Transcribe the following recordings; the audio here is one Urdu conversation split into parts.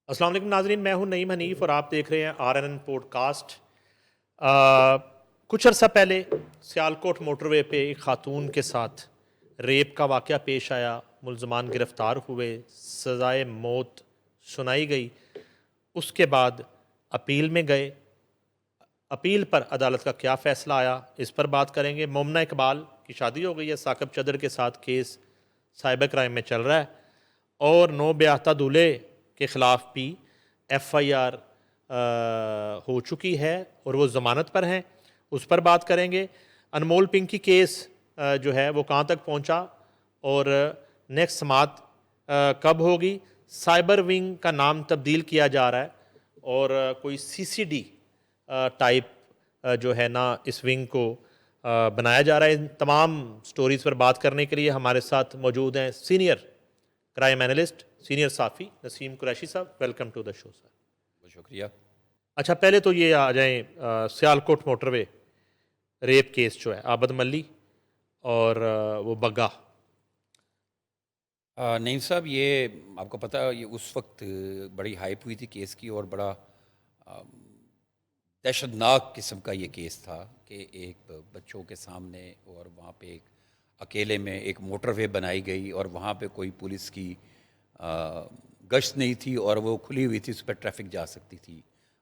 السلام علیکم ناظرین، میں ہوں نعیم حنیف اور آپ دیکھ رہے ہیں RNN پوڈ کاسٹ۔ کچھ عرصہ پہلے سیالکوٹ موٹر وے پہ ایک خاتون کے ساتھ ریپ کا واقعہ پیش آیا، ملزمان گرفتار ہوئے، سزائے موت سنائی گئی۔ اس کے بعد اپیل میں گئے، اپیل پر عدالت کا کیا فیصلہ آیا اس پر بات کریں گے۔ مومنہ اقبال کی شادی ہو گئی ہے، ثاقب چدر کے ساتھ کیس سائبر کرائم میں چل رہا ہے، اور نو بیاہتا دولہے کے خلاف بھی FIR ہو چکی ہے اور وہ ضمانت پر ہیں، اس پر بات کریں گے۔ انمول پنکی کیس جو ہے وہ کہاں تک پہنچا اور نیکسٹ سماعت کب ہوگی۔ سائبر ونگ کا نام تبدیل کیا جا رہا ہے اور کوئی CCD ٹائپ جو ہے نا اس ونگ کو بنایا جا رہا ہے۔ ان تمام سٹوریز پر بات کرنے کے لیے ہمارے ساتھ موجود ہیں سینئر کرائم اینالسٹ، سینئر صحافی نسیم قریشی صاحب۔ ویلکم ٹو دا شو سر۔ بہت شکریہ۔ اچھا، پہلے تو یہ آ جائیں سیالکوٹ موٹر وے ریپ کیس جو ہے عابد ملی اور وہ بگا۔ نعیم صاحب، یہ آپ کو پتہ یہ اس وقت بڑی ہائپ ہوئی تھی کیس کی، اور بڑا دہشت ناک قسم کا یہ کیس تھا کہ ایک بچوں کے سامنے اور وہاں پہ ایک اکیلے میں ایک موٹر وے بنائی گئی اور وہاں پہ کوئی پولیس کی گشت نہیں تھی اور وہ کھلی ہوئی تھی، اس پہ ٹریفک جا سکتی تھی۔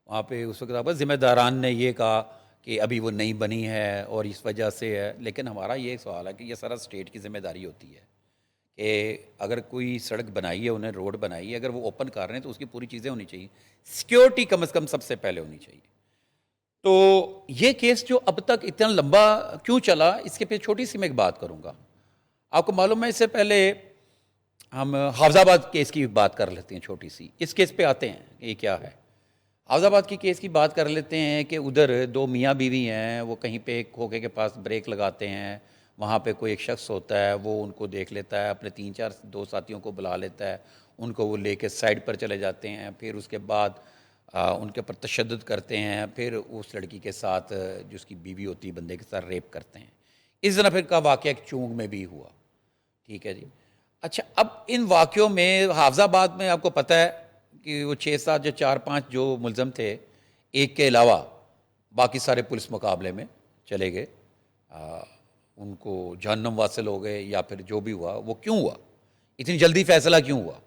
وہاں پہ اس وقت آپ ذمہ داران نے یہ کہا کہ ابھی وہ نہیں بنی ہے اور اس وجہ سے ہے، لیکن ہمارا یہ سوال ہے کہ یہ سارا اسٹیٹ کی ذمہ داری ہوتی ہے کہ اگر کوئی سڑک بنائی ہے، انہیں روڈ بنائی ہے، اگر وہ اوپن کر رہے ہیں تو اس کی پوری چیزیں ہونی چاہیے، سیکیورٹی کم از کم سب سے پہلے ہونی چاہیے۔ تو یہ کیس جو اب تک اتنا لمبا کیوں چلا، اس کے پہ چھوٹی سی میں ایک بات کروں گا۔ آپ کو معلوم ہے اس سے پہلے ہم حافظ آباد کیس کی بات کر لیتے ہیں، چھوٹی سی اس کیس پہ آتے ہیں یہ کیا ہے۔ حافظ آباد کی کیس کی بات کر لیتے ہیں کہ ادھر دو میاں بیوی ہیں، وہ کہیں پہ ایک کھوکے کے پاس بریک لگاتے ہیں، وہاں پہ کوئی ایک شخص ہوتا ہے، وہ ان کو دیکھ لیتا ہے، اپنے 3-4 دو ساتھیوں کو بلا لیتا ہے، ان کو وہ لے کے سائڈ پر چلے جاتے ہیں، پھر اس کے بعد ان کے اوپر تشدد کرتے ہیں، پھر اس لڑکی کے ساتھ جو اس کی بیوی ہوتی ہے بندے کے ساتھ ریپ کرتے ہیں۔ اس طرح پھر کا واقعہ ایک چونگ میں بھی ہوا، ٹھیک ہے جی۔ اچھا، اب ان واقعوں میں حافظ آباد میں آپ کو پتہ ہے کہ وہ 6-7 یا 4-5 جو ملزم تھے، ایک کے علاوہ باقی سارے پولیس مقابلے میں چلے گئے، ان کو جہنم واصل ہو گئے یا پھر جو بھی ہوا۔ وہ کیوں ہوا؟ اتنی جلدی فیصلہ کیوں ہوا؟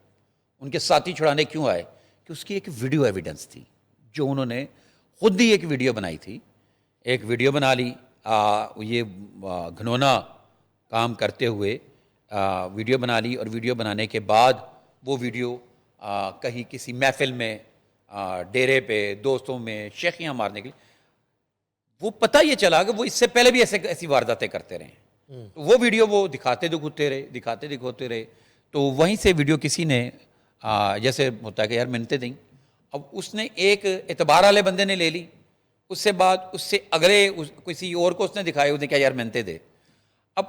ان کے ساتھی چھڑانے کیوں آئے؟ کہ اس کی ایک ویڈیو ایویڈنس تھی، جو انہوں نے خود ہی ایک ویڈیو بنائی تھی، ایک ویڈیو بنا لی یہ گھنونا کام کرتے ہوئے ویڈیو بنا لی، اور ویڈیو بنانے کے بعد وہ ویڈیو کہیں کسی محفل میں، ڈیرے پہ، دوستوں میں شیخیاں مارنے کے لیے، وہ پتہ یہ چلا کہ وہ اس سے پہلے بھی ایسی وارداتیں کرتے رہے۔ وہ ویڈیو وہ دکھاتے دکھاتے رہے، تو وہیں سے ویڈیو کسی نے جیسے ہوتا ہے کہ یار منتیں دیں، اب اس نے ایک اعتبار والے بندے نے لے لی، اس سے بعد اس سے اگلے کسی اور کو اس نے دکھایا، اس نے کہا یار منتیں دے۔ اب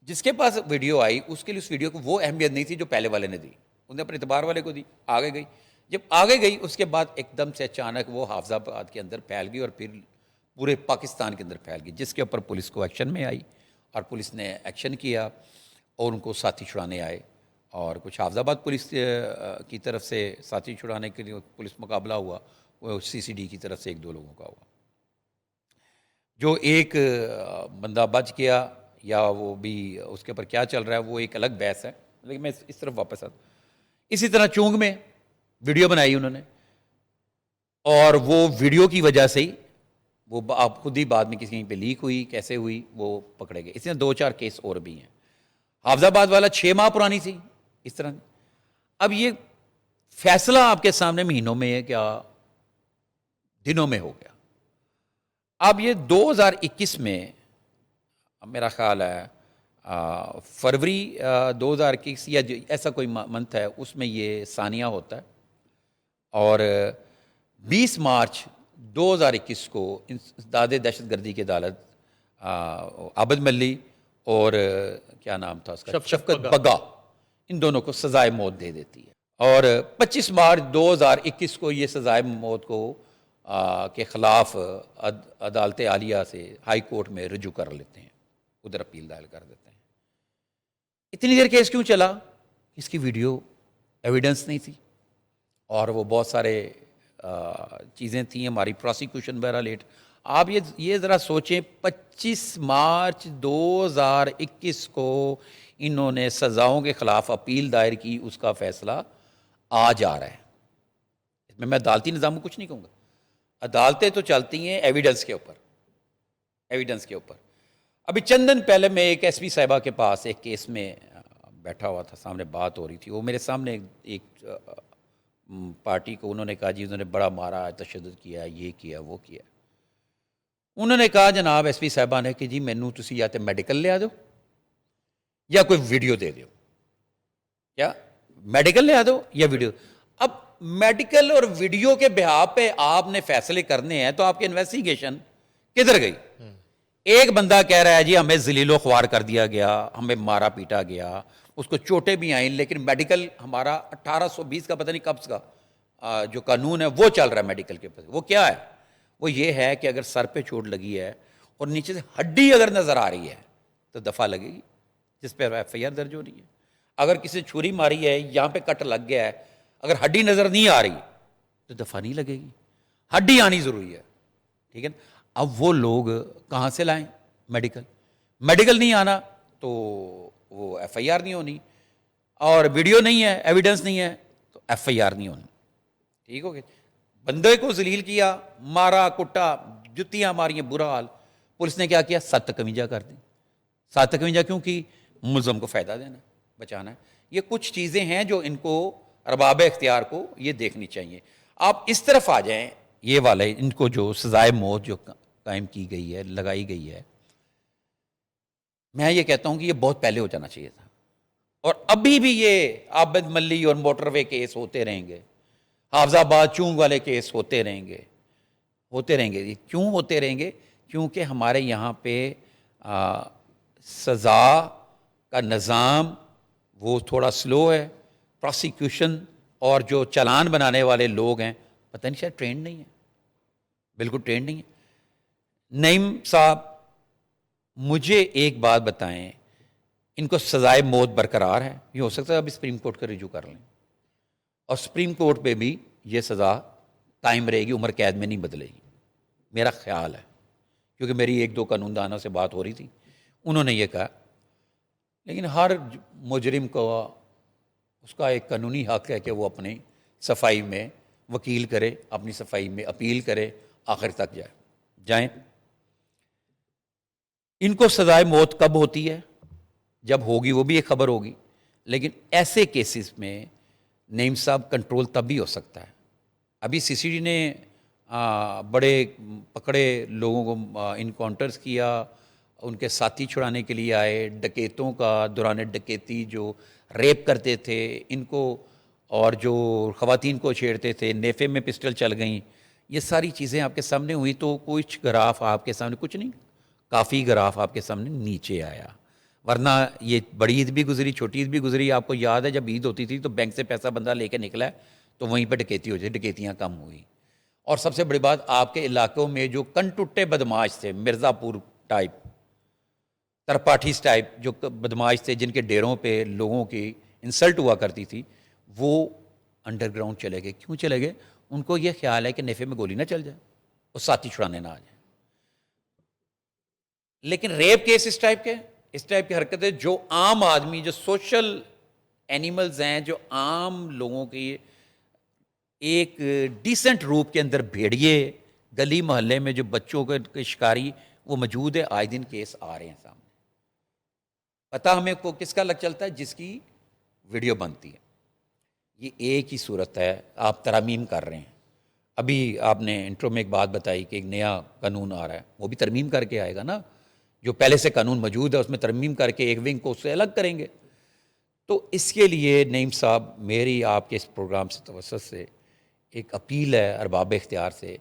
جس کے پاس ویڈیو آئی اس کے لیے اس ویڈیو کو وہ اہمیت نہیں تھی جو پہلے والے نے دی، انہوں نے اپنے اعتبار والے کو دی، آگے گئی۔ جب آگے گئی اس کے بعد ایک دم سے اچانک وہ حافظ آباد کے اندر پھیل گئی اور پھر پورے پاکستان کے اندر پھیل گئی، جس کے اوپر پولیس کو ایکشن میں آئی اور پولیس نے ایکشن کیا اور ان کو ساتھی چھڑانے آئے، اور کچھ حافظ آباد پولیس کی طرف سے ساتھی چھڑانے کے لیے پولیس مقابلہ ہوا، وہ CCD کی طرف سے 1-2 لوگوں کا ہوا۔ جو ایک بندہ بچ گیا یا وہ بھی اس کے اوپر کیا چل رہا ہے وہ ایک الگ بحث ہے، لیکن میں اس طرف واپس آتا ہوں۔ اسی طرح چونگ میں ویڈیو بنائی انہوں نے، اور وہ ویڈیو کی وجہ سے ہی وہ آپ خود ہی بعد میں کسی پہ لیک ہوئی، کیسے ہوئی، وہ پکڑے گئے۔ اس طرح 2-4 کیس اور بھی ہیں۔ حافظ آباد والا 6 ماہ پرانی تھی اس طرح۔ اب یہ فیصلہ آپ کے سامنے مہینوں میں ہے، کیا دنوں میں ہو گیا۔ اب یہ 2021 میں میرا خیال ہے فروری 2021 یا ایسا کوئی منتھ ہے، اس میں یہ ثانیہ ہوتا ہے، اور 20 مارچ 2021 کو انسداد دہشت گردی کی عدالت عابد ملی اور کیا نام تھا اس کا، شفقت بگا، ان دونوں کو سزائے موت دے دیتی ہے، اور 25 مارچ 2021 کو یہ سزائے موت کو کے خلاف عدالت عالیہ سے ہائی کورٹ میں رجوع کر لیتے ہیں، ادھر اپیل دائر کر دیتے ہیں۔ اتنی دیر کیس کیوں چلا؟ اس کی ویڈیو ایویڈنس نہیں تھی، اور وہ بہت سارے چیزیں تھیں، ہماری پروسیکیوشن وغیرہ لیٹ. آپ یہ ذرا سوچیں 25 مارچ 2021 کو انہوں نے سزاؤں کے خلاف اپیل دائر کی، اس کا فیصلہ آج آ رہا ہے. اس میں عدالتی نظام کو کچھ نہیں کہوں گا. عدالتیں تو چلتی ہیں ایویڈنس کے اوپر، ایویڈنس کے اوپر. ابھی چند دن پہلے میں ایک ایس پی صاحبہ کے پاس ایک کیس میں بیٹھا ہوا تھا، سامنے بات ہو رہی تھی. وہ میرے سامنے ایک پارٹی کو انہوں نے کہا جی انہوں نے بڑا مارا، تشدد کیا، یہ کیا وہ کیا. انہوں نے کہا جناب ایس پی صاحبہ نے کہ جی مینوں تسی یا تے میڈیکل لیا دو یا کوئی ویڈیو دے دو. کیا میڈیکل لیا دو یا ویڈیو؟ اب میڈیکل اور ویڈیو کے بہاؤ پہ آپ نے فیصلے کرنے ہیں تو آپ کی انویسٹیگیشن کدھر گئی؟ ایک بندہ کہہ رہا ہے جی ہمیں ذلیل و خوار کر دیا گیا، ہمیں مارا پیٹا گیا، اس کو چوٹیں بھی آئیں، لیکن میڈیکل ہمارا 1820 کا پتہ نہیں کب کا جو قانون ہے وہ چل رہا ہے میڈیکل کے اوپر. وہ کیا ہے؟ وہ یہ ہے کہ اگر سر پہ چوٹ لگی ہے اور نیچے سے ہڈی اگر نظر آ رہی ہے تو دفعہ لگے گی، جس پہ ایف آئی آر درج ہو رہی ہے. اگر کسی نے چھری ماری ہے، یہاں پہ کٹ لگ گیا ہے، اگر ہڈی نظر نہیں آ رہی تو دفعہ نہیں لگے گی. ہڈی آنی ضروری ہے. ٹھیک ہے. اب وہ لوگ کہاں سے لائیں میڈیکل؟ میڈیکل نہیں آنا تو وہ ایف آئی آر نہیں ہونی، اور ویڈیو نہیں ہے، ایویڈنس نہیں ہے تو ایف آئی آر نہیں ہونی. ٹھیک ہو گیا. بندے کو ذلیل کیا، مارا کٹا، جتیاں ماری، برا حال. پولیس نے کیا کیا؟ 751 کر دی. 751 کیوں کی؟ ملزم کو فائدہ دینا، بچانا ہے. یہ کچھ چیزیں ہیں جو ان کو ارباب اختیار کو یہ دیکھنی چاہیے. آپ اس طرف آ جائیں، یہ والے ان کو جو سزائے موت جو قائم کی گئی ہے، لگائی گئی ہے، میں یہ کہتا ہوں کہ یہ بہت پہلے ہو جانا چاہیے تھا. اور ابھی بھی یہ عابد ملی اور موٹر وے کیس ہوتے رہیں گے، حافظ آباد چونگ والے کیس ہوتے رہیں گے، ہوتے رہیں گے. کیوں ہوتے رہیں گے؟ کیونکہ ہمارے یہاں پہ سزا کا نظام وہ تھوڑا سلو ہے. پروسیکیوشن اور جو چالان بنانے والے لوگ ہیں پتہ نہیں شاید ٹرینڈ نہیں ہے، بالکل ٹرینڈ نہیں ہے. نعیم صاحب مجھے ایک بات بتائیں، ان کو سزائے موت برقرار ہے؟ یہ ہو سکتا ہے ابھی سپریم کورٹ کا رجوع کر لیں اور سپریم کورٹ پہ بھی یہ سزا قائم رہے گی، عمر قید میں نہیں بدلے گی، میرا خیال ہے. کیونکہ میری ایک دو قانون دانوں سے بات ہو رہی تھی، انہوں نے یہ کہا. لیکن ہر مجرم کو اس کا ایک قانونی حق ہے کہ وہ اپنی صفائی میں وکیل کرے، اپنی صفائی میں اپیل کرے، آخر تک جائیں. ان کو سزائے موت کب ہوتی ہے؟ جب ہوگی وہ بھی ایک خبر ہوگی. لیکن ایسے کیسز میں نعیم صاحب کنٹرول تب بھی ہو سکتا ہے. ابھی سی سی ڈی نے بڑے پکڑے لوگوں کو انکاؤنٹرز کیا، ان کے ساتھی چھڑانے کے لیے آئے، ڈکیتوں کا دوران ڈکیتی جو ریپ کرتے تھے ان کو، اور جو خواتین کو چھیڑتے تھے، نیفے میں پسٹل چل گئیں. یہ ساری چیزیں آپ کے سامنے ہوئی تو کچھ گراف آپ کے سامنے، کچھ نہیں کافی گراف آپ کے سامنے نیچے آیا. ورنہ یہ بڑی عید بھی گزری، چھوٹی عید بھی گزری. آپ کو یاد ہے جب عید ہوتی تھی تو بینک سے پیسہ بندہ لے کے نکلا ہے تو وہیں پہ ڈکیتی ہو جائے، ڈکیتیاں کم ہوئی. اور سب سے بڑی بات، آپ کے علاقوں میں جو کنٹوٹے بدماش تھے، مرزا پور ٹائپ، ترپاٹھیس ٹائپ جو بدماش تھے جن کے ڈیروں پہ لوگوں کی انسلٹ ہوا کرتی تھی، وہ انڈر گراؤنڈ چلے گئے. کیوں چلے گئے؟ ان کو یہ خیال ہے کہ نیفے میں گولی نہ چل جائے اور ساتھی چھڑانے نہ آ جائے. لیکن ریپ کیس اس ٹائپ کی حرکتیں جو عام آدمی، جو سوشل اینیملز ہیں، جو عام لوگوں کی ایک ڈیسنٹ روپ کے اندر بھیڑیے گلی محلے میں جو بچوں کے شکاری وہ موجود ہے، آئے دن کیس آ رہے ہیں سامنے. پتہ ہمیں کو کس کا لگ چلتا ہے؟ جس کی ویڈیو بنتی ہے. یہ ایک ہی صورت ہے، آپ ترمیم کر رہے ہیں. ابھی آپ نے انٹرو میں ایک بات بتائی کہ ایک نیا قانون آ رہا ہے، وہ بھی ترمیم کر کے آئے گا نا. جو پہلے سے قانون موجود ہے اس میں ترمیم کر کے ایک ونگ کو اس سے الگ کریں گے. تو اس کے لیے نعیم صاحب میری آپ کے اس پروگرام سے توسط سے ایک اپیل ہے ارباب اختیار سے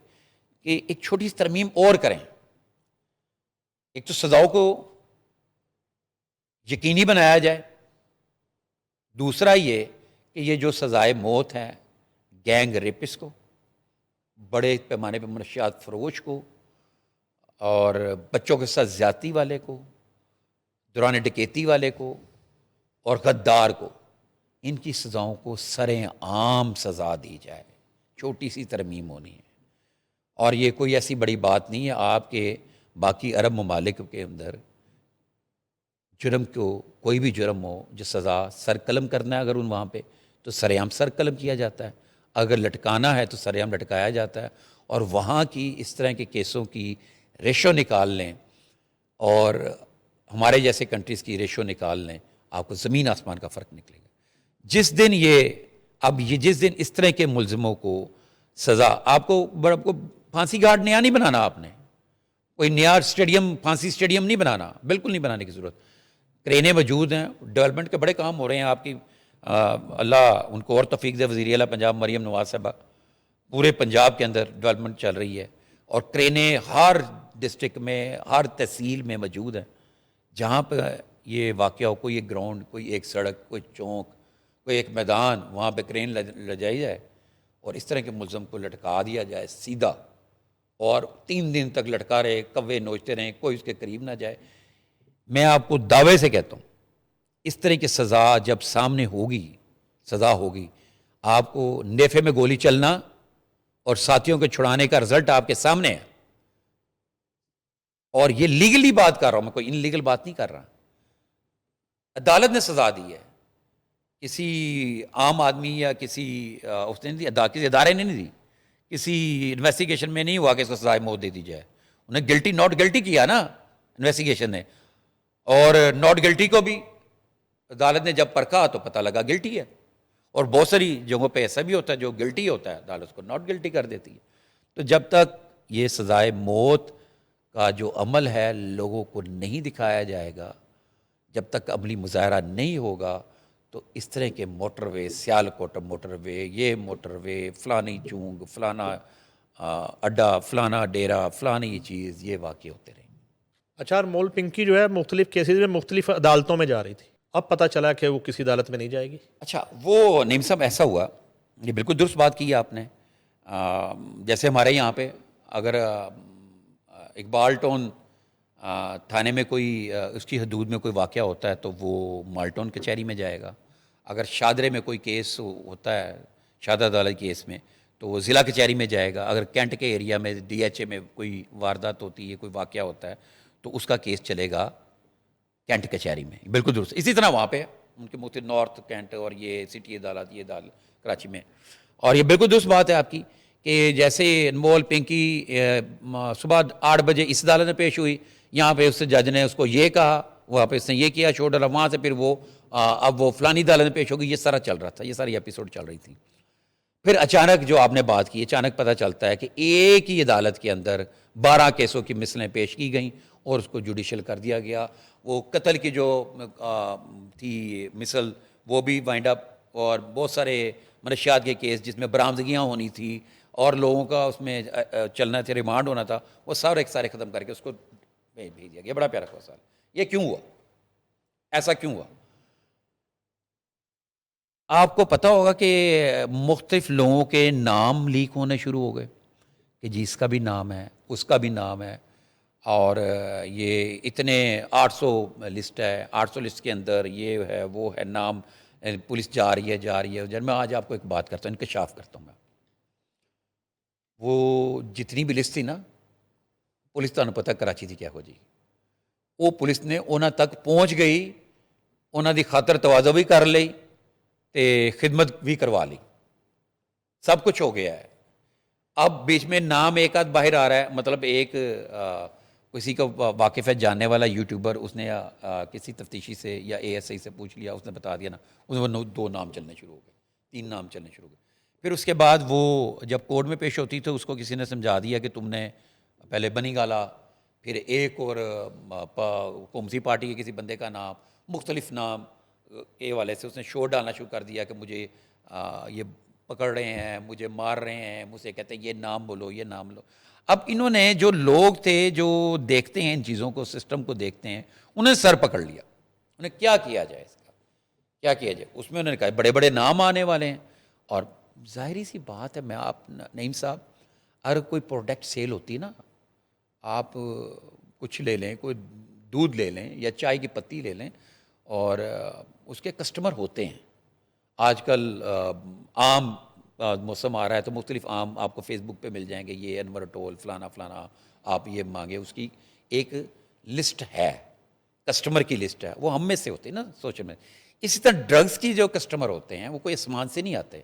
کہ ایک چھوٹی سی ترمیم اور کریں. ایک تو سزاؤں کو یقینی بنایا جائے، دوسرا یہ کہ یہ جو سزائے موت ہے گینگ ریپس کو، بڑے پیمانے پہ منشیات فروش کو، اور بچوں کے ساتھ زیادتی والے کو، دوران ڈکیتی والے کو، اور غدار کو، ان کی سزاؤں کو سریں عام سزا دی جائے، چھوٹی سی ترمیم ہونی ہے۔ اور یہ کوئی ایسی بڑی بات نہیں ہے، آپ کے باقی عرب ممالک کے اندر جرم کو، کوئی بھی جرم ہو جو سزا سر قلم کرنا ہے اگر ان وہاں پہ تو سر عام سر قلم کیا جاتا ہے، اگر لٹکانا ہے تو سر عام لٹکایا جاتا ہے۔ اور وہاں کی اس طرح کے کیسوں کی ریشو نکال لیں اور ہمارے جیسے کنٹریز کی ریشو نکال لیں، آپ کو زمین آسمان کا فرق نکلے گا۔ جس دن اس طرح کے ملزموں کو سزا، آپ کو پھانسی گھاٹ نیا نہیں بنانا، آپ نے کوئی نیا اسٹیڈیم، پھانسی اسٹیڈیم نہیں بنانا، بالکل نہیں بنانے کی ضرورت۔ کرینیں موجود ہیں، ڈیولپمنٹ کے بڑے کام ہو رہے ہیں، آپ کی اللہ ان کو اور توفیق دے، وزیر اعلیٰ پنجاب مریم نواز صاحبہ، پورے پنجاب کے اندر ڈیولپمنٹ چل رہی ہے، اور کرینیں ہر ڈسٹرکٹ میں، ہر تحصیل میں موجود ہیں۔ جہاں پہ یہ واقعہ ہو، کوئی ایک گراؤنڈ، کوئی ایک سڑک، کوئی چوک، کوئی ایک میدان، وہاں پہ کرین لجائی جائے اور اس طرح کے ملزم کو لٹکا دیا جائے سیدھا، اور 3 دن تک لٹکا رہے، کوے نوچتے رہیں، کوئی اس کے قریب نہ جائے۔ میں آپ کو دعوے سے کہتا ہوں، اس طرح کی سزا جب سامنے ہوگی، سزا ہوگی، آپ کو نیفے میں گولی چلنا اور ساتھیوں کے چھڑانے کا رزلٹ آپ کے سامنے ہے۔ اور یہ لیگلی بات کر رہا ہوں میں، کوئی ان لیگل بات نہیں کر رہا۔ عدالت نے سزا دی ہے، کسی عام آدمی یا کسی اس نے نہیں دی، کسی ادارے نے نہیں دی، کسی انویسٹیگیشن میں نہیں ہوا کہ اس کو سزائے موت دے دی جائے۔ انہیں گلٹی ناٹ گلٹی کیا نا انویسٹیگیشن نے، اور ناٹ گلٹی کو بھی عدالت نے جب پرکھا تو پتہ لگا گلٹی ہے۔ اور بہت ساری جگہوں پہ ایسا بھی ہوتا ہے جو گلٹی ہوتا ہے عدالت کو ناٹ گلٹی کر دیتی ہے۔ تو جب تک یہ سزائے موت کا جو عمل ہے لوگوں کو نہیں دکھایا جائے گا، جب تک عملی مظاہرہ نہیں ہوگا، تو اس طرح کے موٹر وے، سیالکوٹ موٹر وے، یہ موٹر وے، فلانی چونگ، فلانا اڈا، فلانا ڈیرا، فلانی یہ چیز، یہ واقع ہوتے رہیں گے۔ اچھا، اور مول پنکی جو ہے مختلف کیسز میں مختلف عدالتوں میں جا رہی تھی، اب پتہ چلا کہ وہ کسی عدالت میں نہیں جائے گی۔ اچھا، وہ نیم صاحب ایسا ہوا، یہ بالکل درست بات کی آپ نے۔ جیسے ہمارے یہاں پہ اگر اقبال ٹون تھانے میں کوئی اس کی حدود میں کوئی واقعہ ہوتا ہے تو وہ مالٹون کچہری میں جائے گا۔ اگر شادرے میں کوئی کیس ہوتا ہے، شادہ عدالت کیس میں، تو وہ ضلع کچہری میں جائے گا۔ اگر کینٹ کے ایریا میں ڈی ایچ اے میں کوئی واردات ہوتی ہے، کوئی واقعہ ہوتا ہے، تو اس کا کیس چلے گا کینٹ کچہری میں۔ بالکل درست۔ اسی طرح وہاں پہ ان کے مختلف نارتھ کینٹ اور یہ سٹی عدالت، یہ عدالت کراچی میں۔ اور یہ بالکل درست بات ہے آپ کی کہ جیسے انمول پنکی صبح 8 بجے اس عدالت میں پیش ہوئی، یہاں پہ اس جج نے اس کو یہ کہا، وہاں پہ اس نے یہ کیا، چھوڑ ڈالا، وہاں سے پھر وہ اب وہ فلانی عدالت میں پیش ہوگی، یہ سارا چل رہا تھا، یہ ساری ایپیسوڈ چل رہی تھی۔ پھر اچانک جو آپ نے بات کی، اچانک پتہ چلتا ہے کہ ایک ہی عدالت کے اندر 12 کیسوں کی مثلیں پیش کی گئیں اور اس کو جوڈیشل کر دیا گیا۔ وہ قتل کی جو تھی مثل وہ بھی وائنڈ اپ، اور بہت سارے منشیات کے کیس جس میں برآمدگیاں ہونی تھی اور لوگوں کا اس میں چلنا تھا، ریمانڈ ہونا تھا، وہ سارے ختم کر کے اس کو بھیج دیا گیا۔ بڑا پیارا سوال، یہ کیوں ہوا؟ ایسا کیوں ہوا؟ آپ کو پتہ ہوگا کہ مختلف لوگوں کے نام لیک ہونے شروع ہو گئے کہ جی اس کا بھی نام ہے، اس کا بھی نام ہے، اور یہ اتنے 800 لسٹ ہے، 800 لسٹ کے اندر یہ ہے، وہ ہے، نام پولیس جا رہی ہے۔ میں آج آپ کو ایک بات کرتا ہوں، انکشاف کرتا ہوں میں۔ وہ جتنی بھی لسٹ تھی نا، پولیس تو پتہ کراچی تھی کیا ہو جی، وہ پولیس نے انہاں تک پہنچ گئی، انہاں دی خاطر تواضع بھی کر لی تے خدمت بھی کروا لی، سب کچھ ہو گیا ہے۔ اب بیچ میں نام ایک آدھ باہر آ رہا ہے، مطلب ایک کسی کا واقف ہے، جاننے والا یوٹیوبر، اس نے کسی تفتیشی سے یا اے ایس آئی سے پوچھ لیا، اس نے بتا دیا نا، اس میں 2 نام چلنے شروع ہو گئے، 3 نام چلنے شروع ہو گئے۔ پھر اس کے بعد وہ جب کورٹ میں پیش ہوتی تو اس کو کسی نے سمجھا دیا کہ تم نے پہلے بنی گالا، پھر ایک اور حکومتی پارٹی کے کسی بندے کا نام، مختلف نام کے والے سے اس نے شور ڈالنا شروع کر دیا کہ مجھے یہ پکڑ رہے ہیں، مجھے مار رہے ہیں، مجھ سے کہتے ہیں یہ نام بولو، یہ نام لو۔ اب انہوں نے، جو لوگ تھے جو دیکھتے ہیں ان چیزوں کو، سسٹم کو دیکھتے ہیں، انہوں نے سر پکڑ لیا، انہیں کیا کیا جائے، اس کا کیا کیا جائے۔ اس میں انہوں نے کہا بڑے بڑے نام آنے والے ہیں، اور ظاہری سی بات ہے، میں آپ نعیم صاحب، اگر کوئی پروڈکٹ سیل ہوتی ہے نا، آپ کچھ لے لیں، کوئی دودھ لے لیں یا چائے کی پتی لے لیں، اور اس کے کسٹمر ہوتے ہیں، آج کل آم موسم آ رہا ہے تو مختلف آم آپ کو فیس بک پہ مل جائیں گے، یہ انور ٹول فلانا فلانا، آپ یہ مانگے، اس کی ایک لسٹ ہے، کسٹمر کی لسٹ ہے، وہ ہم میں سے ہوتے ہیں نا سوشل میں. اسی طرح ڈرگز کی جو کسٹمر ہوتے ہیں وہ کوئی آسمان سے نہیں آتے،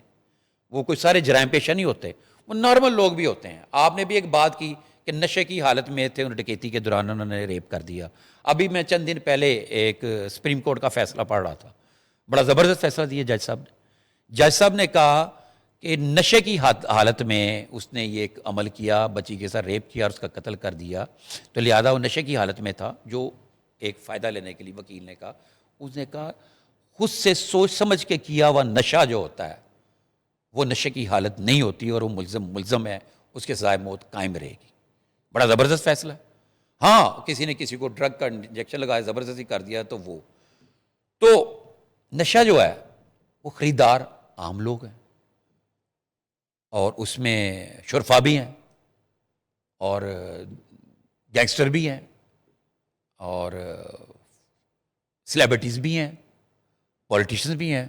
وہ کوئی سارے جرائم پیشہ نہیں ہوتے، وہ نارمل لوگ بھی ہوتے ہیں. آپ نے بھی ایک بات کی کہ نشے کی حالت میں تھے، انہوں ڈکیتی کے دوران انہوں نے ریپ کر دیا. ابھی میں چند دن پہلے ایک سپریم کورٹ کا فیصلہ پڑھ رہا تھا، بڑا زبردست فیصلہ دیا جج صاحب نے. جج صاحب نے کہا کہ نشے کی حالت میں اس نے یہ ایک عمل کیا، بچی کے ساتھ ریپ کیا اور اس کا قتل کر دیا، تو لہذا وہ نشے کی حالت میں تھا. جو ایک فائدہ لینے کے لیے وکیل نے کہا، اس نے کہا خود سے سوچ سمجھ کے کیا ہوا نشہ جو ہوتا ہے وہ نشے کی حالت نہیں ہوتی اور وہ ملزم ہے، اس کے سزائے موت قائم رہے گی. بڑا زبردست فیصلہ ہے. ہاں کسی نے کسی کو ڈرگ کا انجیکشن لگایا، زبردستی کر دیا، تو نشہ جو ہے وہ خریدار عام لوگ ہیں، اور اس میں شرفا بھی ہیں اور گینگسٹر بھی ہیں اور سلیبریٹیز بھی ہیں، پولیٹیشنز بھی ہیں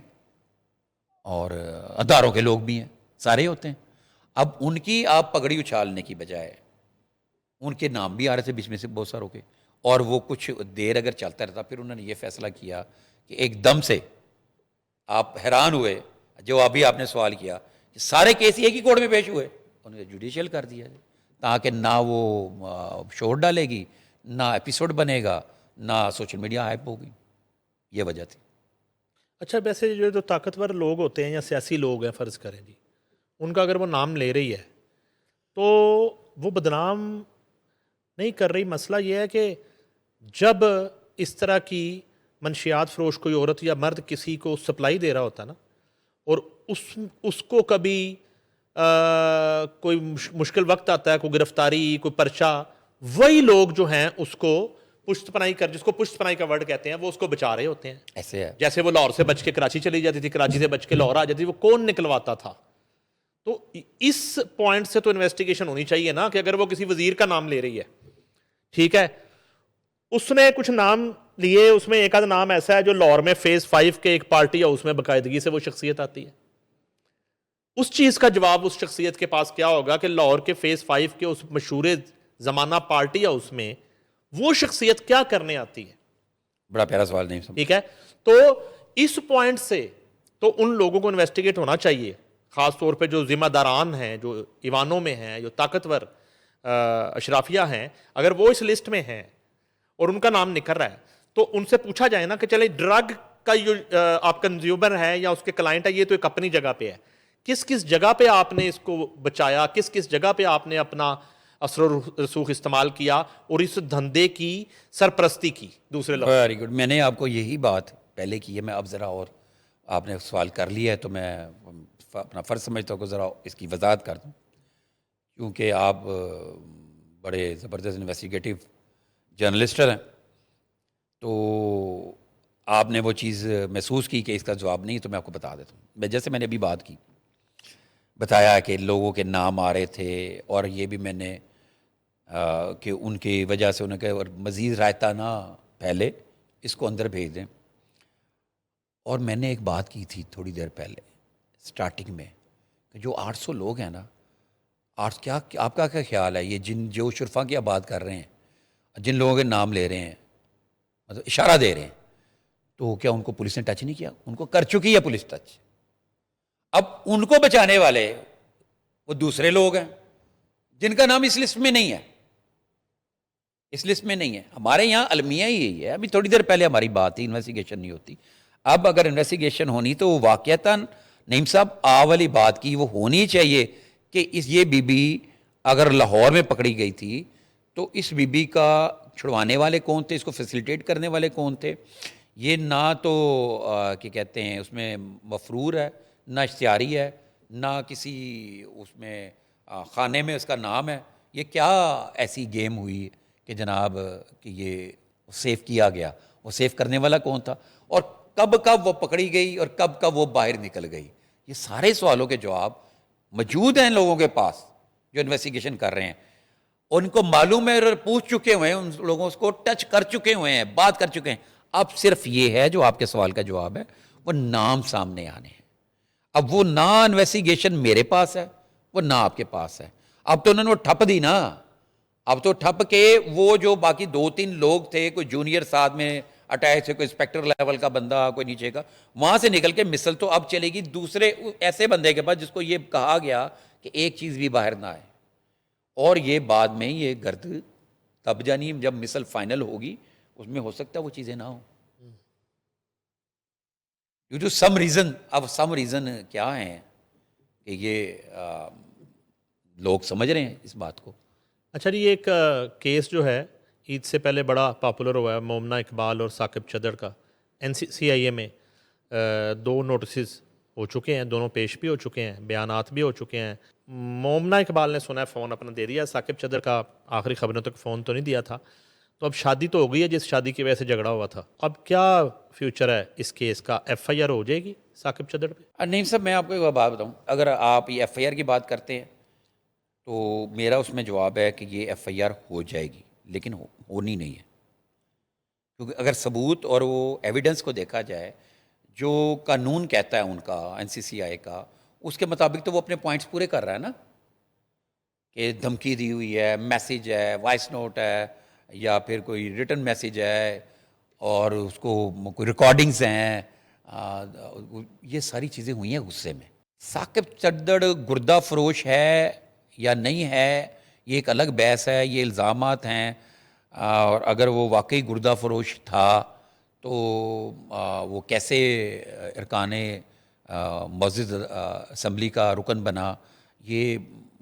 اور اداروں کے لوگ بھی ہیں، سارے ہوتے ہیں. اب ان کی آپ پگڑی اچھالنے کی بجائے ان کے نام بھی آ رہے تھے بیچ میں سے بہت ساروں کے، اور وہ کچھ دیر اگر چلتا رہتا پھر انہوں نے یہ فیصلہ کیا کہ ایک دم سے آپ حیران ہوئے جو ابھی آپ نے سوال کیا کہ سارے کیس ایک ہی کورٹ میں پیش ہوئے، انہوں نے جوڈیشل کر دیا تاکہ نہ وہ شور ڈالے گی، نہ ایپیسوڈ بنے گا، نہ سوشل میڈیا ہائپ ہوگی. یہ وجہ تھی. اچھا ویسے جو طاقتور لوگ ہوتے ہیں یا سیاسی لوگ ہیں فرض کریں جی، ان کا اگر وہ نام لے رہی ہے تو وہ بدنام نہیں کر رہی. مسئلہ یہ ہے کہ جب اس طرح کی منشیات فروش کوئی عورت یا مرد کسی کو سپلائی دے رہا ہوتا نا، اور اس کو کبھی کوئی مشکل وقت آتا ہے، کوئی گرفتاری، کوئی پرچہ، وہی لوگ جو ہیں اس کو پشت پناہی کر، جس کو پشت پناہی کا ورڈ کہتے ہیں، وہ اس کو بچا رہے ہوتے ہیں. ایسے ہے. جیسے وہ لاہور سے بچ کے کراچی چلی جاتی تھی، کراچی سے بچ کے لاہور آ جاتی تھی، وہ کون نکلواتا تھا؟ تو اس پوائنٹ سے تو انویسٹیگیشن ہونی چاہیے نا، کہ اگر وہ کسی وزیر کا نام لے رہی ہے، ٹھیک ہے، اس نے کچھ نام لیے، اس میں ایک آدھ نام ایسا ہے جو لاہور میں فیز 5 کے ایک پارٹی ہاؤس میں باقاعدگی سے وہ شخصیت آتی ہے. اس چیز کا جواب اس شخصیت کے پاس کیا ہوگا کہ لاہور کے فیز 5 کے اس مشہور زمانہ پارٹی ہاؤس میں وہ شخصیت کیا کرنے آتی ہے؟ بڑا پیارا سوال نہیں سمجھ. ٹھیک ہے، تو اس پوائنٹ سے تو ان لوگوں کو انویسٹیگیٹ ہونا چاہیے، خاص طور پہ جو ذمہ داران ہیں، جو ایوانوں میں ہیں، جو طاقتور اشرافیہ ہیں، اگر وہ اس لسٹ میں ہیں اور ان کا نام نکل رہا ہے تو ان سے پوچھا جائے نا کہ چلے ڈرگ کا جو آپ کنزیومر ہے یا اس کے کلائنٹ ہے، یہ تو ایک اپنی جگہ پہ ہے، کس کس جگہ پہ آپ نے اس کو بچایا، کس کس جگہ پہ آپ نے اپنا اثر و رسوخ استعمال کیا اور اس دھندے کی سرپرستی کی. دوسرے لفظ ویری گڈ. میں نے آپ کو یہی بات پہلے کی ہے، میں اب ذرا اور آپ نے سوال کر لیا ہے تو میں اپنا فرض سمجھتا ہوں کہ ذرا اس کی وضاحت کر دوں، کیونکہ آپ بڑے زبردست انویسٹیگیٹو جرنلسٹر ہیں، تو آپ نے وہ چیز محسوس کی کہ اس کا جواب نہیں، تو میں آپ کو بتا دیتا ہوں. جیسے میں نے ابھی بات کی، بتایا کہ لوگوں کے نام آ رہے تھے، اور یہ بھی میں نے کہ ان کی وجہ سے انہوں نے کہا اور مزید رائتہ نہ پھیلے، اس کو اندر بھیج دیں. اور میں نے ایک بات کی تھی تھوڑی دیر پہلے سٹارٹنگ میں کہ جو 800 لوگ ہیں نا، کیا آپ کا کیا خیال ہے، یہ جو شرفا کی آپ بات کر رہے ہیں، جن لوگوں کے نام لے رہے ہیں، مطلب اشارہ دے رہے ہیں، تو کیا ان کو پولیس نے ٹچ نہیں کیا؟ ان کو کر چکی ہے پولیس ٹچ. اب ان کو بچانے والے وہ دوسرے لوگ ہیں جن کا نام اس لسٹ میں نہیں ہے، اس لسٹ میں نہیں ہے. ہمارے یہاں المیہ ہی یہی ہے. ابھی تھوڑی دیر پہلے ہماری بات تھی، انویسٹیگیشن نہیں ہوتی. اب اگر انویسٹیگیشن ہونی تو واقعتاً نعیم صاحب والی بات کی وہ ہونی چاہیے کہ یہ بی بی اگر لاہور میں پکڑی گئی تھی تو اس بی بی کا چھڑوانے والے کون تھے، اس کو فیسیلیٹیٹ کرنے والے کون تھے. یہ نہ تو کیا کہتے ہیں اس میں مفرور ہے، نہ اشتہاری ہے، نہ کسی اس میں خانے میں اس کا نام ہے. یہ کیا ایسی گیم ہوئی کہ جناب کہ یہ سیف کیا گیا؟ وہ سیف کرنے والا کون تھا، اور کب وہ پکڑی گئی اور کب وہ باہر نکل گئی؟ یہ سارے سوالوں کے جواب موجود ہیں لوگوں کے پاس جو انویسٹیگیشن کر رہے ہیں. ان کو معلوم ہے اور پوچھ چکے ہوئے ہیں، ان لوگوں کو ٹچ کر چکے ہوئے ہیں، بات کر چکے ہیں. اب صرف یہ ہے جو آپ کے سوال کا جواب ہے، وہ نام سامنے آنے ہیں. اب وہ نہ انویسٹیگیشن میرے پاس ہے وہ نہ آپ کے پاس ہے. اب تو انہوں نے وہ ٹھپ دی نا, اب تو ٹھپ کے وہ جو باقی 2-3 لوگ تھے, کوئی جونیئر ساتھ میں اٹیچ تھے, کوئی انسپیکٹر لیول کا بندہ, کوئی نیچے کا, وہاں سے نکل کے مسل تو اب چلے گی دوسرے ایسے بندے کے پاس جس کو یہ کہا گیا کہ ایک چیز بھی باہر نہ آئے. اور یہ بعد میں یہ گرد تب جانی جب مسل فائنل ہوگی اس میں ہو سکتا ہے وہ چیزیں نہ ہوں ڈیو ٹو سم ریزن. اب سم ریزن کیا ہیں کہ یہ لوگ سمجھ رہے ہیں اس بات کو. اچھا جی, ایک کیس جو ہے عید سے پہلے بڑا پاپولر ہوا ہے, مومنہ اقبال اور ثاقب چدر کا. NCCIA میں 2 نوٹسز ہو چکے ہیں, دونوں پیش بھی ہو چکے ہیں, بیانات بھی ہو چکے ہیں. مومنہ اقبال نے سنا ہے فون اپنا دے دیا, ثاقب چدر کا آخری خبروں تک فون تو نہیں دیا تھا. تو اب شادی تو ہو گئی ہے جس شادی کی وجہ سے جھگڑا ہوا تھا. اب کیا فیوچر ہے اس کیس کا؟ FIR ہو جائے گی ثاقب چدر پہ؟ نہیں صاحب, میں آپ کو ایک بات بتاؤں, اگر آپ یہ FIR کی بات کرتے ہیں تو میرا اس میں جواب ہے کہ یہ FIR ہو جائے گی, لیکن ہونی نہیں ہے. کیونکہ اگر ثبوت اور وہ ایویڈنس کو دیکھا جائے, جو قانون کہتا ہے ان کا NCCI کا, اس کے مطابق تو وہ اپنے پوائنٹس پورے کر رہا ہے نا, کہ دھمکی دی ہوئی ہے, میسیج ہے, وائس نوٹ ہے, یا پھر کوئی ریٹن میسیج ہے, اور اس کو کوئی ریکارڈنگز ہیں, یہ ساری چیزیں ہوئی ہیں غصے میں. ثاقب چدر گردہ فروش ہے یا نہیں ہے یہ ایک الگ بحث ہے, یہ الزامات ہیں. اور اگر وہ واقعی گردہ فروش تھا تو وہ کیسے ارکان معزز اسمبلی کا رکن بنا, یہ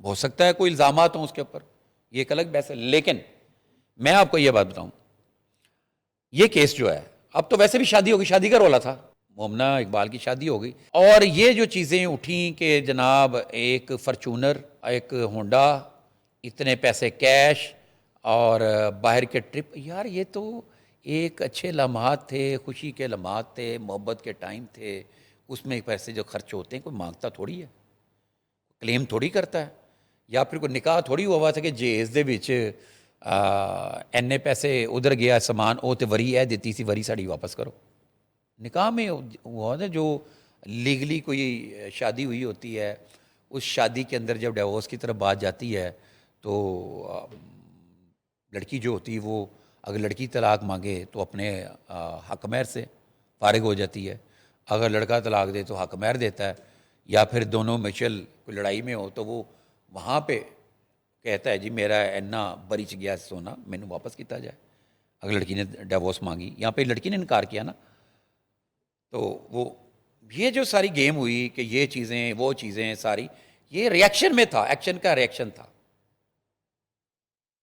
ہو سکتا ہے کوئی الزامات ہوں اس کے اوپر, یہ ایک الگ بحث ہے. لیکن میں آپ کو یہ بات بتاؤں, یہ کیس جو ہے, اب تو ویسے بھی شادی ہوگی, شادی کا رولا تھا, مومنہ اقبال کی شادی ہو گئی, اور یہ جو چیزیں اٹھیں کہ جناب ایک فرچونر, ایک ہونڈا, اتنے پیسے کیش, اور باہر کے ٹرپ, یار یہ تو ایک اچھے لمحات تھے, خوشی کے لمحات تھے, محبت کے ٹائم تھے, اس میں پیسے جو خرچ ہوتے ہیں کوئی مانگتا تھوڑی ہے, کلیم تھوڑی کرتا ہے. یا پھر کوئی نکاح تھوڑی ہوا تھا کہ جہیز دے وچ اینے پیسے ادھر گیا سامان, وہ تو وری ہے دیتی سی, وری ساڑی واپس کرو. نکاح میں ہوا نا جو لیگلی کوئی شادی ہوئی ہوتی ہے, اس شادی کے اندر جب ڈیورس کی طرف بات جاتی ہے تو لڑکی جو ہوتی ہے وہ اگر لڑکی طلاق مانگے تو اپنے حق مہر سے فارغ ہو جاتی ہے, اگر لڑکا طلاق دے تو حق مہر دیتا ہے, یا پھر دونوں میچل کوئی لڑائی میں ہو تو وہ وہاں پہ کہتا ہے جی میرا اینا بریچ گیا سونا مینوں واپس کیتا جائے, اگر لڑکی نے ڈیورس مانگی. یہاں پہ لڑکی نے انکار کیا نا, تو وہ یہ جو ساری گیم ہوئی کہ یہ چیزیں وہ چیزیں ساری, یہ ریئیکشن میں تھا, ایکشن کا ریئیکشن تھا,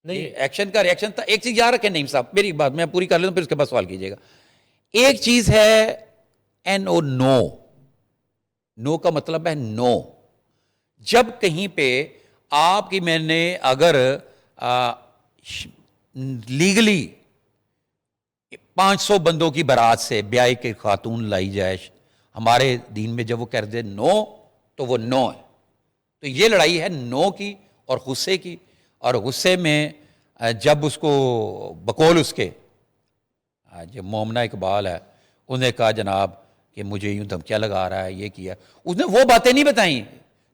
نہیں ایکشن کا ریئیکشن تھا. ایک چیز یاد رکھیں نعیم صاحب, میری بات میں پوری کر لیتا ہوں پھر اس کے بعد سوال کیجیے گا. ایک چیز ہے NO, نو. نو کا مطلب ہے نو. جب کہیں پہ آپ کی میں نے اگر لیگلی 500 بندوں کی بارات سے بیاہ کے خاتون لائی جائے, ہمارے دین میں جب وہ کہہ دے نو تو وہ نو ہے. تو یہ لڑائی ہے نو کی اور غصے کی, اور غصے میں جب اس کو بقول اس کے جو مومنہ اقبال ہے انہوں نے کہا جناب کہ مجھے یوں دھمکیاں لگا رہا ہے, یہ کیا, اس نے وہ باتیں نہیں بتائیں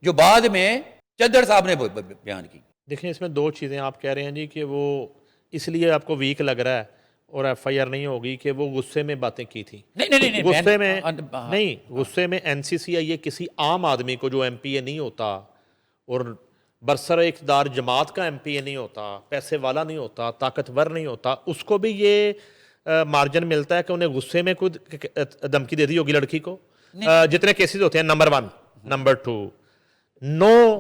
جو بعد میں چدر صاحب نے بیان کی. دیکھیں اس میں 2 چیزیں آپ کہہ رہے ہیں جی کہ وہ اس لیے آپ کو ویک لگ رہا ہے اور FIR نہیں ہوگی کہ وہ غصے میں باتیں کی تھیں. نہیں غصے میں نہیں, غصے میں NCCI کسی عام آدمی کو جو MPA نہیں ہوتا اور برسر اقتدار جماعت کا MPA نہیں ہوتا, پیسے والا نہیں ہوتا, طاقتور نہیں ہوتا, اس کو بھی یہ مارجن ملتا ہے کہ انہیں غصے میں کوئی دھمکی دے دی ہوگی لڑکی کو. جتنے کیسز ہوتے ہیں, نمبر 1. نمبر 2, نو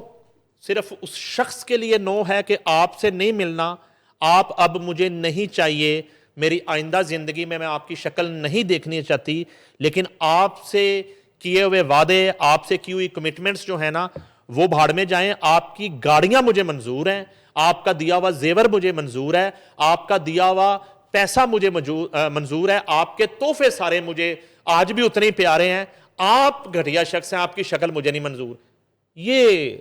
صرف اس شخص کے لیے نو ہے کہ آپ سے نہیں ملنا, آپ اب مجھے نہیں چاہیے, میری آئندہ زندگی میں آپ کی شکل نہیں دیکھنی چاہتی, لیکن آپ سے کیے ہوئے وعدے, آپ سے کی ہوئی کمٹمنٹس جو ہیں نا وہ بھاڑ میں جائیں. آپ کی گاڑیاں مجھے منظور ہیں, آپ کا دیا ہوا زیور مجھے منظور ہے, آپ کا دیا ہوا پیسہ مجھے منظور ہے, آپ کے تحفے سارے مجھے آج بھی اتنے ہی پیارے ہیں, آپ گھٹیا شخص ہیں, آپ کی شکل مجھے نہیں منظور. یہ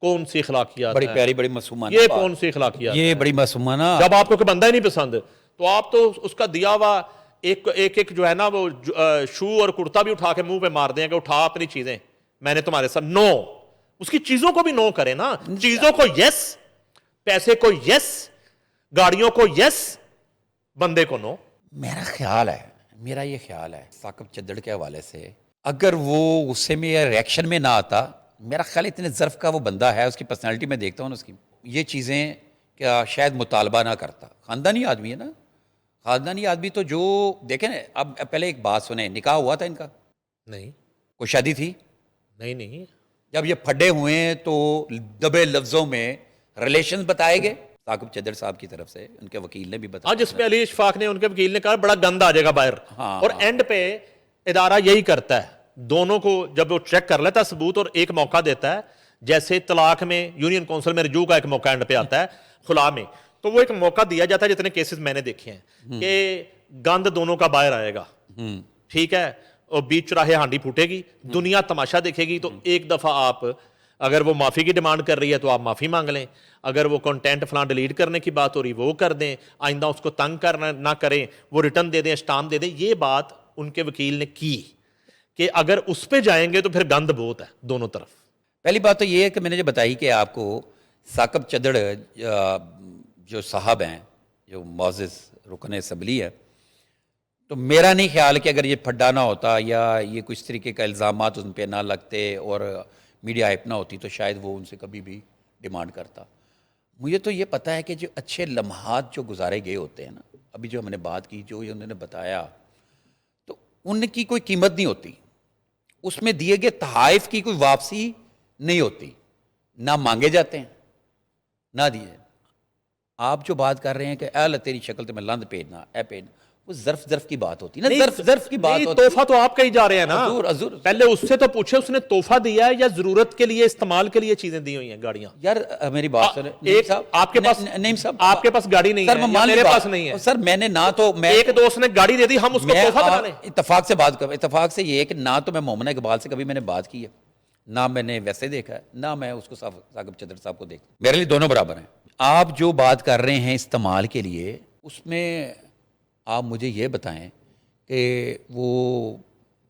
کون سی اخلاقیات بڑی پیاری بڑی معصومانہ, یہ کون سی اخلاقیات یہ بڑی معصومانہ. جب آپ کو کوئی بندہ ہی نہیں پسند تو آپ تو اس کا دیا ہوا ایک جو ہے نا وہ شو اور کرتا بھی اٹھا کے منہ پہ مار دیں کہ اٹھا اپنی چیزیں, میں نے تمہارے ساتھ نو، اس کی چیزوں کو بھی نو کرے نا، چیزوں کو یس، پیسے کو یس، گاڑیوں کو یس، بندے کو نو. میرا یہ خیال ہے ثاقب چدڑ کے حوالے سے، اگر وہ غصے میں یا ریاکشن میں نہ آتا، میرا خیال اتنے ظرف کا وہ بندہ ہے، اس کی پرسنالٹی میں دیکھتا ہوں اس کی، یہ چیزیں کیا شاید مطالبہ نہ کرتا. خاندانی آدمی ہے نا، خاندانی آدمی تو جو دیکھیں نا. اب پہلے ایک بات سنیں، نکاح ہوا تھا ان کا؟ نہیں کوئی شادی تھی؟ نہیں. جب یہ پھڈے ہوئے ہیں تو دبے لفظوں میں ریلیشن بتائے گئے ثاقب چدڑ صاحب کی طرف سے، ان کے وکیل نے بھی بتایا. جس پہ علی اشفاق نے، ان کے وکیل نے کہا بڑا گند آ جائے گا باہر، اور اینڈ پہ ادارہ یہی کرتا ہے، دونوں کو جب وہ چیک کر لیتا ہے ثبوت اور ایک موقع دیتا ہے، جیسے طلاق میں یونین کونسل میں رجوع کا ایک موقع اینڈ پہ آتا ہے خلا میں، تو وہ ایک موقع دیا جاتا ہے. جتنے کیسز میں نے دیکھے ہیں کہ گند دونوں کا باہر آئے گا، ٹھیک ہے، اور بیچ چراہے ہانڈی پھوٹے گی، دنیا تماشا دیکھے گی. تو ایک دفعہ آپ اگر وہ معافی کی ڈیمانڈ کر رہی ہے تو آپ معافی مانگ لیں، اگر وہ کنٹینٹ فلاں ڈیلیٹ کرنے کی بات ہو رہی وہ کر دیں، آئندہ اس کو تنگ کرنا نہ کریں، وہ ریٹرن دے دیں، اسٹامپ دے دیں. یہ بات ان کے وکیل نے کی کہ اگر اس پہ جائیں گے تو پھر گند بہت ہے دونوں طرف. پہلی بات تو یہ ہے کہ میں نے جو بتائی کہ آپ کو ثاقب چدڑ جو صاحب ہیں، جو معزز رکن اسمبلی ہے، تو میرا نہیں خیال کہ اگر یہ پھڈا نہ ہوتا یا یہ کچھ طریقے کا الزامات ان پہ نہ لگتے اور میڈیا ہائپ نہ ہوتی تو شاید وہ ان سے کبھی بھی ڈیمانڈ کرتا. مجھے تو یہ پتہ ہے کہ جو اچھے لمحات جو گزارے گئے ہوتے ہیں نا، ابھی جو ہم نے بات کی، جو انہوں نے بتایا، تو ان کی کوئی قیمت نہیں ہوتی، اس میں دیے گئے تحائف کی کوئی واپسی نہیں ہوتی، نہ مانگے جاتے ہیں نہ دیے. آپ جو بات کر رہے ہیں کہ اے اللہ تیری شکل تو میں لند پیڑنا اے پیڑنا، وہ ظرف کی بات ہوتی نا، ظرف کی بات ہوتی. تحفہ تو آپ کہیں جا رہے ہیں نا، حضور پہلے اس سے تو پوچھے اس نے تحفہ دیا ہے یا ضرورت کے لیے استعمال کے لیے چیزیں دی ہوئی ہیں گاڑیاں. یار میری بات سنیں، ایک آپ کے پاس نعیم صاحب آپ کے پاس گاڑی نہیں ہے، میرے پاس نہیں ہے سر، میں نے نہ تو میں ایک دوست نے گاڑی دے دی، ہم اس کو تحفہ بنا لیں. اتفاق سے بات کر، اتفاق سے یہ ہے کہ نہ تو میں مومنہ اقبال سے کبھی میں نے بات کی ہے، نہ میں نے ویسے دیکھا ہے، نہ میں اس کو ثاقب چدڑ صاحب کو دیکھا. میرے لیے دونوں برابر ہیں. آپ جو بات کر رہے ہیں استعمال کے لیے، اس میں آپ مجھے یہ بتائیں کہ وہ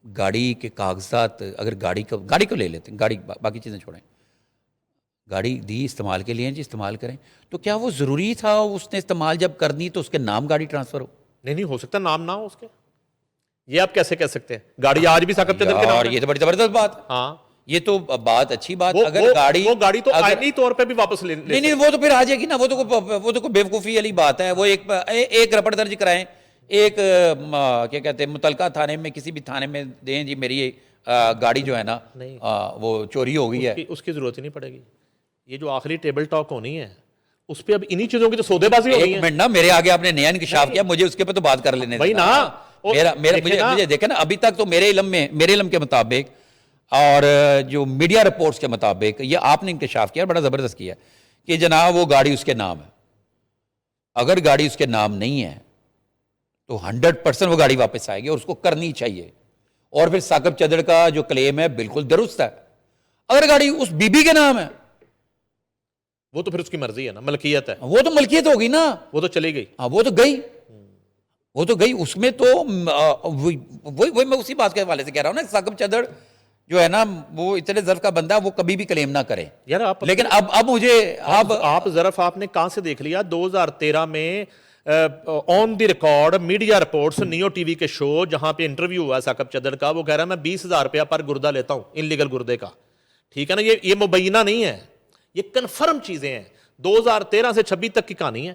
گاڑی کے کاغذات، اگر گاڑی کو لے لیتے ہیں، گاڑی باقی چیزیں چھوڑیں، گاڑی دی استعمال کے لیے جی استعمال کریں، تو کیا وہ ضروری تھا اس نے استعمال جب کرنی تو اس کے نام گاڑی ٹرانسفر ہو؟ نہیں ہو سکتا نام نہ ہو اس کے. یہ آپ کیسے کہہ سکتے ہیں؟ گاڑی آج بھی ثاقب چدڑ کے نام اور ہے. یہ تو بڑی زبردست بات. ہاں یہ تو بات اچھی بات. اگر وہ گاڑی تو آئینی طور پہ بھی واپس لے نہیں وہ تو پھر آ جائے گی نا، وہ تو کوئی بیوقوفی والی بات ہے. وہ ایک رپٹ درج کرائیں، ایک کیا کہتے ہیں متعلقہ تھانے میں، کسی بھی تھانے میں دیں جی میری گاڑی جو ہے نا وہ چوری ہو گئی ہے. اس کی ضرورت ہی نہیں پڑے گی. یہ جو آخری ٹیبل ٹاک ہونی ہے اس پہ اب انہی چیزوں کی تو سودے بازی ہو رہی ہے. ایک منٹ نا، میرے آگے آپ نے نیا انکشاف کیا، مجھے اس کے پہ تو بات کر لینے بھائی نا. مجھے دیکھیں نا، ابھی تک تو میرے علم کے مطابق اور جو میڈیا رپورٹس کے مطابق یہ آپ نے انکشاف کیا، بڑا زبردست کیا کہ جناب وہ گاڑی اس کے نام ہے. اگر گاڑی اس کے نام نہیں ہے تو 100% وہ گاڑی واپس آئے گی اور اس کو کرنی چاہیے. اور پھر ثاقب چدڑ کا جو کلیم ہے بالکل درست ہے. اگر گاڑی اس بی بی کے نام ہے وہ تو پھر اس کی مرضی ہے نا، ملکیت ہے، وہ تو ملکیت ہوگی نا، وہ تو چلی گئی. ہاں وہ تو گئی اس میں تو وہی میں اسی بات کے حوالے سے کہہ رہا ہوں نا، ثاقب چدڑ جو ہے نا وہ اتنے ظرف کا بندہ، وہ کبھی بھی کلیم نہ کرے. لیکن اب مجھے آپ ظرف آپ نے کہاں سے دیکھ لیا؟ 2013 میں on the record media reports Neo TV وی کے شو جہاں پہ انٹرویو ہوا ثاقب چدڑ کا، وہ کہہ رہا ہے میں 20,000 روپیہ پر گردہ لیتا ہوں انلیگل گردے کا. ٹھیک ہے نا، یہ مبینہ نہیں ہے، یہ کنفرم چیزیں ہیں. 2013 سے 26 تک کی کہانی ہے.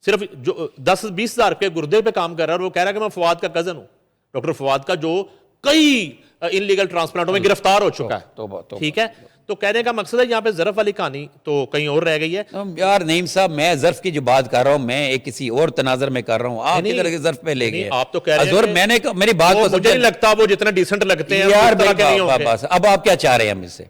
صرف جو 10-20 ہزار روپے گردے پہ کام کر رہا ہے، اور وہ کہہ رہا ہے کہ میں فواد کا کزن ہوں، ڈاکٹر فواد کا، جو کئی انلیگل ٹرانسپلانٹوں میں گرفتار ہو چکا ہے. ٹھیک ہے، تو کہنے کا مقصد ہے یہاں پہ ظرف والی کہانی تو کہیں اور رہ گئی ہے. یار نعیم صاحب، میں ظرف کی جو بات کر رہا ہوں میں ایک کسی اور تناظر میں کر رہا ہوں، آپ کدھر ظرف پہ لے گئے. آپ تو کہہ رہے ہیں میں نے میری بات کو مجھے نہیں لگتا وہ جتنا ڈیسنٹ لگتے ہیں یار. اب آپ کیا چاہ رہے ہیں مجھ سے؟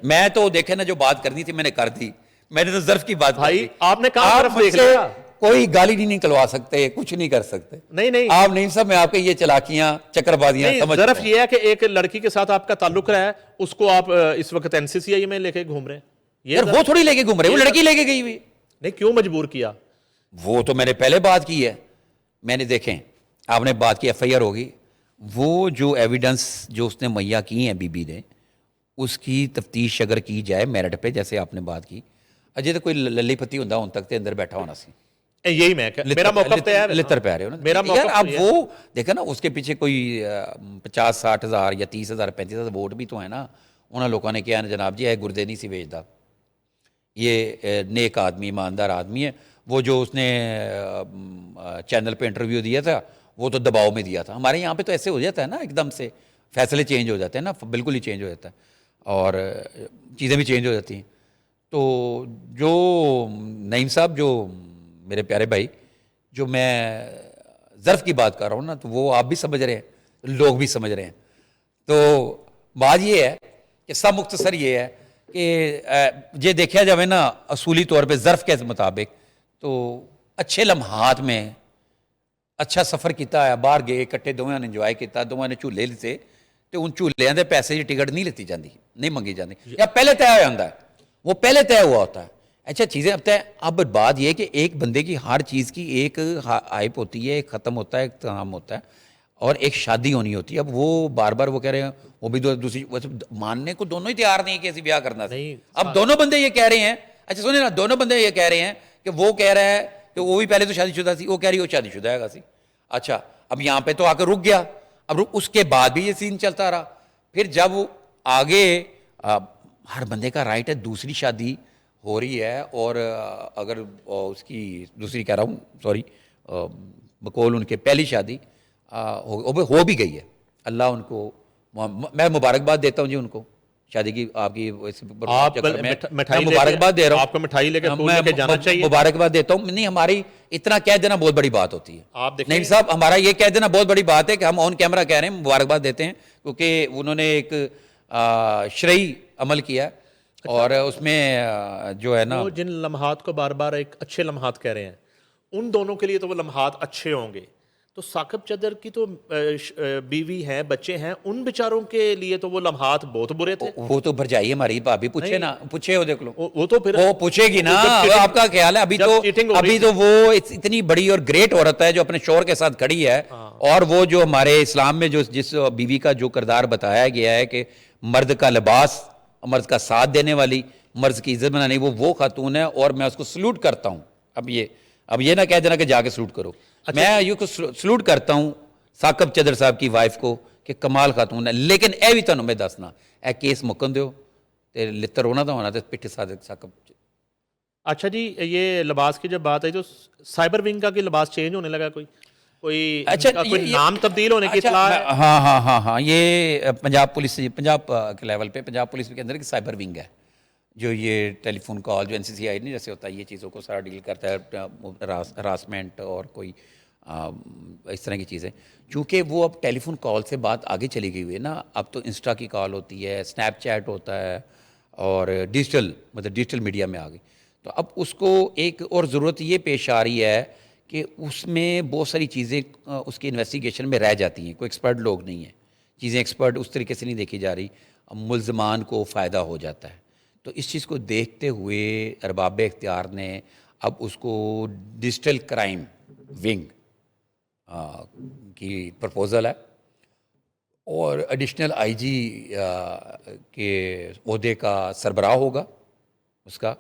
میں تو دیکھیں نا، جو بات کرنی تھی میں نے کر دی. میں نے تو ظرف کی بات کی. آپ نے کہاں ظرف دیکھ لیا؟ کوئی گالی نہیں نکلوا سکتے، کچھ نہیں کر سکتے. نہیں آپ نعیم صاحب، میں آپ کے یہ چلاکیاں چکر بازیاں سمجھ. ظرف یہ ہے کہ ایک لڑکی کے ساتھ آپ کا تعلق رہا ہے، اس کو آپ اس وقت NCCI میں لے کے گھوم رہے ہیں. یار وہ تھوڑی لے کے گھوم رہے، وہ لڑکی لے کے گئی ہوئی. نہیں، کیوں مجبور کیا؟ وہ تو میں نے پہلے بات کی ہے. میں نے دیکھیں، آپ نے بات کی FIR ہوگی، وہ جو ایویڈنس جو اس نے مہیا کی ہیں بی بی نے، اس کی تفتیش اگر کی جائے میرٹ پہ، جیسے آپ نے بات کی، اجے تو کوئی للی پتی ہوندا ہن تک تے اندر بیٹھا ہونا سی، یہی میں میرا موقف تو ہے لتر پہ رہے ہو نا میرا یار. موقف اب تو یہ ہے. وہ دیکھا نا، اس کے پیچھے کوئی 50-60 ہزار یا 30,000 35,000 ووٹ بھی تو ہے نا. انہوں لوگوں نے کیا نا جناب جی اے گردے نہیں سی بیچتا، یہ نیک آدمی ایماندار آدمی ہے. وہ جو اس نے چینل پہ انٹرویو دیا تھا وہ تو دباؤ میں دیا تھا. ہمارے یہاں پہ تو ایسے ہو جاتا ہے نا، ایک دم سے فیصلے چینج ہو جاتے ہیں نا، بالکل ہی چینج ہو جاتا ہے اور چیزیں بھی چینج ہو جاتی ہیں. تو جو نعیم صاحب، جو میرے پیارے بھائی، جو میں ظرف کی بات کر رہا ہوں نا، تو وہ آپ بھی سمجھ رہے ہیں، لوگ بھی سمجھ رہے ہیں. تو بات یہ ہے کہ سب مختصر یہ ہے کہ یہ دیکھا جائے نا اصولی طور پہ ظرف کے مطابق، تو اچھے لمحات میں اچھا سفر کیتا ہے، باہر گئے کٹھے، دوواں نے انجوائے کیتا، دوواں نے جھولے لیتے، تو ان جھولیاں دے پیسے کی ٹکٹ نہیں لیتی جاندی، نہیں منگی جاندی، یا پہلے طے ہوا ہوتا ہے، وہ پہلے طے ہوا ہوتا ہے. اچھا چیزیں اب طے. اب بات یہ ہے کہ ایک بندے کی ہر چیز کی ایک ہائپ ہوتی ہے، ایک ختم ہوتا ہے، ایک تمام ہوتا ہے، اور ایک شادی ہونی ہوتی ہے. اب وہ بار بار وہ کہہ رہے ہیں، وہ بھی دوسری ماننے کو دونوں ہی تیار نہیں کہ ایسی بیاہ کرنا سے. اب دونوں بندے یہ کہہ رہے ہیں، اچھا سنیں نا، دونوں بندے یہ کہہ رہے ہیں کہ وہ کہہ رہا ہے کہ وہ بھی پہلے تو شادی شدہ تھی، وہ کہہ رہی ہے وہ شادی شدہ ہے سی. اچھا اب یہاں پہ تو آ کے رک گیا. اب اس کے بعد بھی یہ سین چلتا رہا. پھر جب آگے ہر بندے کا رائٹ ہے، دوسری شادی ہو رہی ہے، اور اگر اس کی دوسری کہہ رہا ہوں سوری بقول ان کے پہلی شادی ہو بھی گئی ہے، اللہ ان کو میں مبارکباد دیتا ہوں جی ان کو شادی کی. آپ کی آپ مبارکباد دے رہا ہوں، آپ کو مٹھائی لے کے پھول لے کے جانا چاہیے. مبارکباد دیتا ہوں. نہیں، ہماری اتنا کہہ دینا بہت بڑی بات ہوتی ہے. آپ دیکھیں نہیں صاحب، ہمارا یہ کہہ دینا بہت بڑی بات ہے کہ ہم آن کیمرہ کہہ رہے ہیں مبارکباد دیتے ہیں، کیونکہ انہوں نے ایک شرعی عمل کیا، اور اس میں جو ہے نا، وہ جن لمحات کو بار بار ایک اچھے لمحات کہہ رہے ہیں، ان دونوں کے لیے تو وہ لمحات اچھے ہوں گے. تو ثاقب چدر کی تو بیوی ہیں، بچے ہیں، ان بیچاروں کے لیے تو وہ لمحات بہت برے تھے. وہ تو بھرجائی ہماری بھابھی پوچھے نا، پوچھے ہو دیکھ لو، وہ تو پھر وہ پوچھے گی نا. آپ کا خیال ہے ابھی تو وہ اتنی بڑی اور گریٹ عورت ہے جو اپنے شوہر کے ساتھ کھڑی ہے، اور وہ جو ہمارے اسلام میں جو جس بیوی کا جو کردار بتایا گیا ہے کہ مرد کا لباس، مرد کا ساتھ دینے والی، مرد کی عزت بنانے، وہ خاتون ہے، اور میں اس کو سلوٹ کرتا ہوں. اب یہ نہ کہہ دینا کہ جا کے سلوٹ کرو. میں یہ کو سلوٹ کرتا ہوں ثاقب چدر صاحب کی وائف کو کہ کمال خاتون ہے. لیکن اے بھی تمہیں میں دسنا، اے کیس مکن دیو تے لتر ہونا تو ہونا تے پٹھے ثاقب. اچھا جی، یہ لباس کی جب بات آئی تو سائبر ونگ کا لباس چینج ہونے لگا، کوئی نام تبدیل ہونے کی اطلاع ہے؟ ہاں یہ پنجاب پولیس، پنجاب کے لیول پہ پنجاب پولیس کے اندر ایک سائبر ونگ ہے جو یہ ٹیلی فون کال، جو NCCI نہیں جیسے ہوتا ہے، یہ چیزوں کو سارا ڈیل کرتا ہے، ہراسمنٹ اور کوئی اس طرح کی چیزیں. چونکہ وہ اب ٹیلی فون کال سے بات آگے چلی گئی ہوئی ہے نا، اب تو انسٹا کی کال ہوتی ہے، اسنیپ چیٹ ہوتا ہے، اور ڈیجیٹل میڈیا میں آ گئی. تو اب اس کو ایک اور ضرورت یہ پیش آ رہی ہے کہ اس میں بہت ساری چیزیں اس کی انویسٹیگیشن میں رہ جاتی ہیں، کوئی ایکسپرٹ لوگ نہیں ہیں، چیزیں ایکسپرٹ اس طریقے سے نہیں دیکھی جا رہی، ملزمان کو فائدہ ہو جاتا ہے. تو اس چیز کو دیکھتے ہوئے ارباب اختیار نے اب اس کو ڈیجیٹل کرائم ونگ کی پرپوزل ہے، اور ایڈیشنل IG کے عہدے کا سربراہ ہوگا اس کا،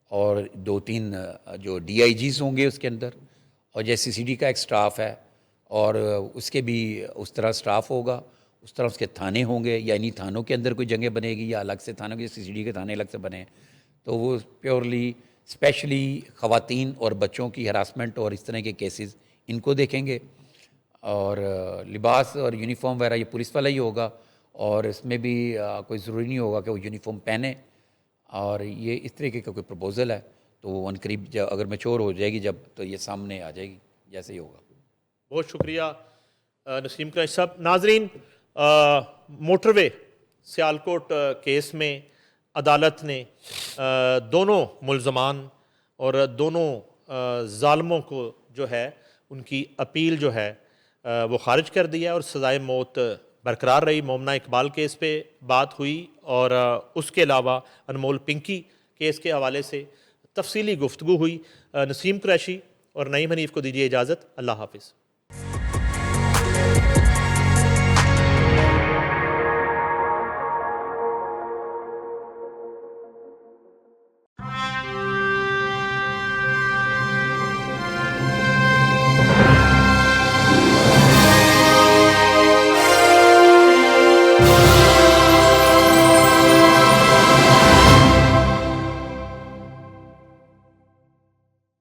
اور 2-3 جو DIGs ہوں گے اس کے اندر، اور جیسے CCD کا ایک سٹاف ہے، اور اس کے بھی اس طرح سٹاف ہوگا، اس طرح اس کے تھانے ہوں گے، یا انہی تھانوں کے اندر کوئی جگہ بنے گی، یا الگ سے تھانوں کے CCD کے تھانے الگ سے بنے. تو وہ پیورلی اسپیشلی خواتین اور بچوں کی ہراسمنٹ اور اس طرح کے کیسز ان کو دیکھیں گے. اور لباس اور یونیفارم وغیرہ یہ پولیس والا ہی ہوگا، اور اس میں بھی کوئی ضروری نہیں ہوگا کہ وہ یونیفارم پہنے. اور یہ اس طریقے کا کوئی پروپوزل ہے، تو وہ عنقریب اگر میچور ہو جائے گی جب، تو یہ سامنے آ جائے گی جیسے ہی ہوگا. بہت شکریہ نسیم قریشی صاحب. ناظرین، موٹر وے سیالکوٹ کیس میں عدالت نے دونوں ملزمان اور دونوں ظالموں کو جو ہے ان کی اپیل جو ہے وہ خارج کر دیا، اور سزائے موت برقرار رہی. مومنہ اقبال کیس پہ بات ہوئی، اور اس کے علاوہ انمول پنکی کیس کے حوالے سے تفصیلی گفتگو ہوئی. نسیم قریشی اور نعیم حنیف کو دیجیے اجازت. اللہ حافظ.